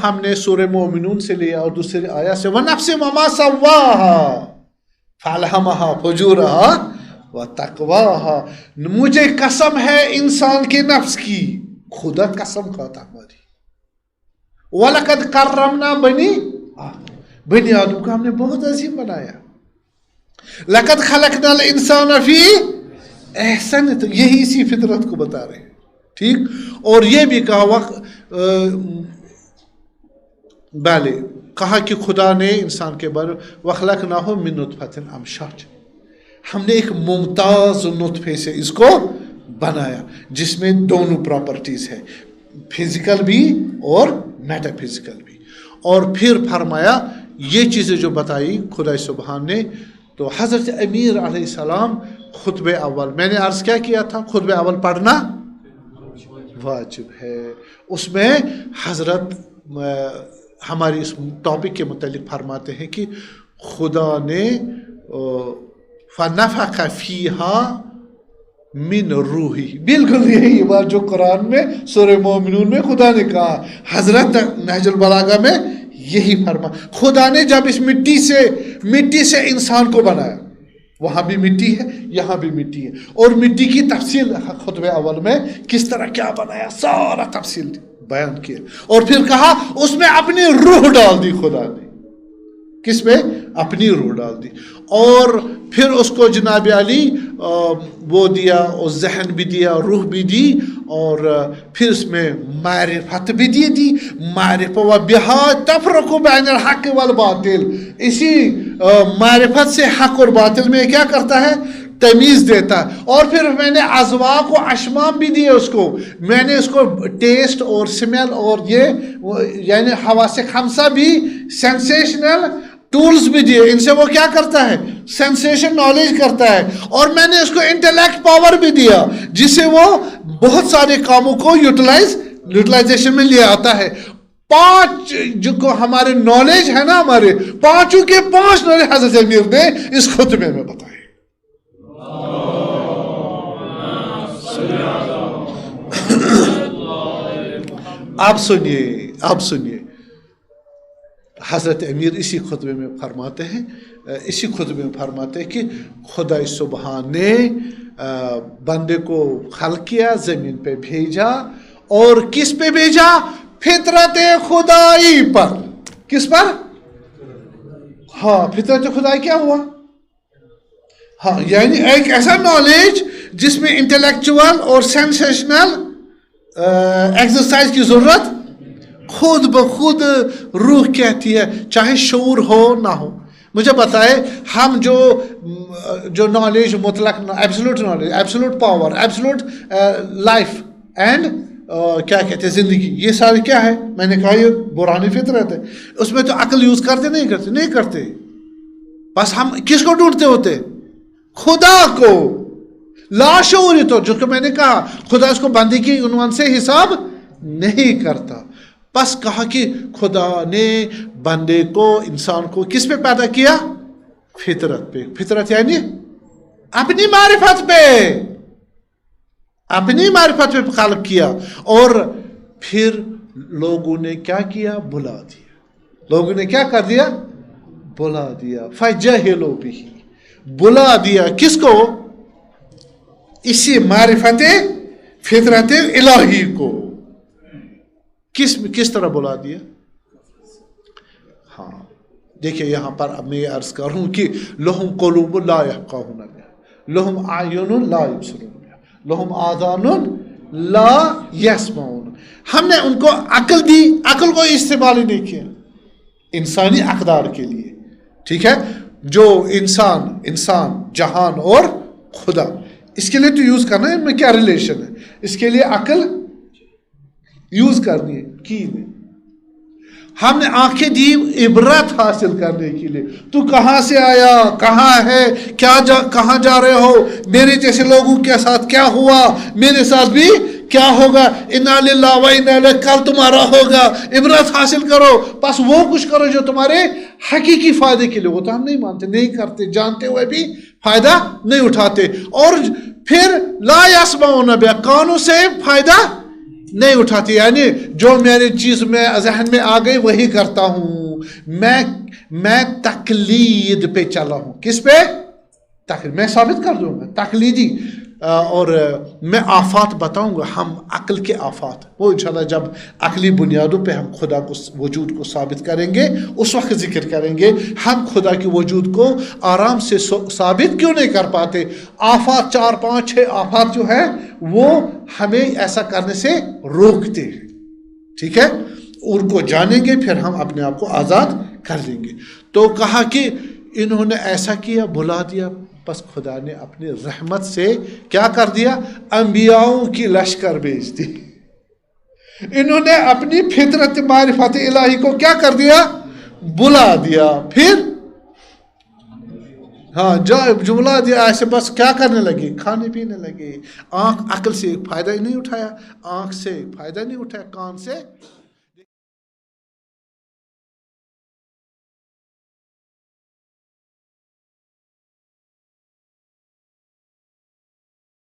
S1: ہم نے سورہ مومنون سے لیا اور دوسری آیت سے وَنَفْسٍ وَمَا سَوَّاهَا فَأَلْهَمَهَا فُجُورَهَا وَتَقْوَاهَا. مجھے قسم ہے انسان کے نفس کی خدا قسم کھاتا ہماری. وَلَقَدْ كَرَّمْنَا بنی آدم کو ہم نے بہت عظیم بنایا. لَقَدْ خَلَقْنَا الْإِنسَانَ فِي احسن تو یہی اسی فطرت کو بتا رہے ہیں. ٹھیک اور یہ بھی کہا بالے کہا کہ خدا نے انسان کے بارے وَخْلَقْنَاهُ مِن نُطْفَةٍ أَمْشَاجٍ ہم نے ایک ممتاز نطفے سے اس کو بنایا جس میں دونوں پراپرٹیز ہے فزیکل بھی اور میٹا فزیکل بھی. اور پھر فرمایا یہ چیزیں جو بتائی خدا سبحان نے تو حضرت امیر علیہ السلام خطبہ اول میں نے عرض کیا تھا، خطبہ اول پڑھنا واجب ہے. اس میں حضرت ہماری اس ٹاپک کے متعلق فرماتے ہیں کہ خدا نے فَنَفَخَ فِيهَا من روحی، بالکل یہی بات جو قرآن میں سورہ مومنون میں خدا نے کہا. حضرت نہج البلاغہ میں یہی فرما، خدا نے جب اس مٹی سے انسان کو بنایا، وہاں بھی مٹی ہے یہاں بھی مٹی ہے، اور مٹی کی تفصیل خطبہ اول میں کس طرح کیا بنایا سارا تفصیل بیان کیا، اور پھر کہا اس میں اپنی روح ڈال دی خدا نے. کس میں؟ اپنی روح ڈال دی. اور پھر اس کو جناب علی وہ دیا، اور ذہن بھی دیا، روح بھی دی، اور پھر اس میں معرفت بھی دی. معرفت و بہا تفرق بین الحق والباطل، اسی معرفت سے حق اور باطل میں کیا کرتا ہے؟ تمیز دیتا ہے. اور پھر میں نے اذواق و اشمام بھی دیے اس کو، میں نے اس کو ٹیسٹ اور سمیل اور یہ یعنی حواس خمسہ بھی، سینسیشنل ٹولز بھی دیے. ان سے وہ کیا کرتا ہے؟ سینسیشن نالج کرتا ہے. اور میں نے اس کو انٹلیکٹ پاور بھی دیا، جس سے وہ بہت سارے کاموں کو یوٹیلائزیشن میں لے آتا ہے. 5 جو کو ہمارے نالج ہے نا، ہمارے 5 کے 5 نالج حضرت امیر نے اس خطبے میں بتائے. آپ سنیے حضرت امیر اسی خطبے میں فرماتے ہیں کہ خدا سبحان نے بندے کو خلق کیا، زمین پہ بھیجا، اور کس پہ بھیجا؟ فطرت خدائی پر. کس پر؟ ہاں، فطرت خدائی کیا ہوا؟ ہاں، یعنی ایک ایسا نالج جس میں انٹلیکچوئل اور سینسیشنل ایکسرسائز کی ضرورت خود بخود روح کہتی ہے، چاہے شعور ہو نہ ہو. مجھے بتائے، ہم جو نالج مطلق، absolute knowledge, absolute power, absolute life and کیا کہتے ہیں زندگی، یہ سارے کیا ہے؟ میں نے کہا یہ برانی فطرت ہے. اس میں تو عقل یوز کرتے نہیں کرتے. بس ہم کس کو ڈھونڈتے ہوتے؟ خدا کو. لاشعوری تو جو کہ میں نے کہا خدا اس کو بندے کی عنوان سے حساب نہیں کرتا. بس کہا کہ خدا نے بندے کو، انسان کو کس پہ پیدا کیا؟ فطرت پہ. فطرت یعنی اپنی معرفت پہ خلق کیا. اور پھر لوگوں نے کیا کیا؟ بلا دیا. لوگوں نے کیا کر دیا؟ بلا دیا. فجہلوا بہ، بلا دیا کس کو؟ اسی معرفت فطرت الہی کو. کس طرح بلا دیا؟ ہاں دیکھیں یہاں پر اب میں یہ عرض کروں کہ لہم قلوب لا یفقہون بہا، لہم اعین لا یبصرون بہا، لہم آذان لا یسمعون. ہم نے ان کو عقل دی، عقل کو استعمال ہی نہیں کیا انسانی اقدار کے لیے. ٹھیک ہے، جو انسان جہان اور خدا، اس کے لیے تو یوز کرنا ہے. ان میں کیا ریلیشن ہے؟ اس کے لیے عقل یوز کرنی ہے، کی نہیں. ہم نے آنکھیں دی عبرت حاصل کرنے کے لیے. تو کہاں سے آیا، کہاں ہے، کہاں جا رہے ہو، میرے جیسے لوگوں کے ساتھ کیا ہوا، میرے ساتھ بھی کیا ہوگا، انا للہ و انا الیہ، کل تمہارا ہوگا. عبرت حاصل کرو. بس وہ کچھ کرو جو تمہارے حقیقی فائدے کے لیے. وہ تو ہم نہیں مانتے، نہیں کرتے، جانتے ہوئے بھی فائدہ نہیں اٹھاتے. اور پھر لا یسمعون بہا، کانوں سے فائدہ نہیں اٹھاتی. یعنی جو میری چیز میں ذہن میں آ گئی وہی کرتا ہوں. میں تقلید پہ چلا ہوں. کس پہ؟ تقلید. میں ثابت کر دوں گا تقلیدی. اور میں آفات بتاؤں گا، ہم عقل کے آفات، وہ انشاءاللہ جب عقلی بنیادوں پہ ہم خدا کو وجود کو ثابت کریں گے اس وقت ذکر کریں گے. ہم خدا کی وجود کو آرام سے ثابت کیوں نہیں کر پاتے؟ آفات 4 5 6 آفات جو ہے وہ ہمیں ایسا کرنے سے روکتے ہیں. ٹھیک ہے، ان کو جانیں گے پھر ہم اپنے آپ کو آزاد کر لیں گے. تو کہا کہ انہوں نے ایسا کیا، بلا دیا. بس خدا نے اپنی رحمت سے کیا کر دیا؟ انبیاؤں کی لشکر بھیج دی. انہوں نے اپنی فطرت معرفت الہی کو کیا کر دیا؟ بلا دیا. پھر ہاں جملہ دیا ایسے بس کیا کرنے لگے کھانے پینے لگے آنکھ عقل سے فائدہ ہی نہیں اٹھایا آنکھ سے فائدہ نہیں اٹھایا کان سے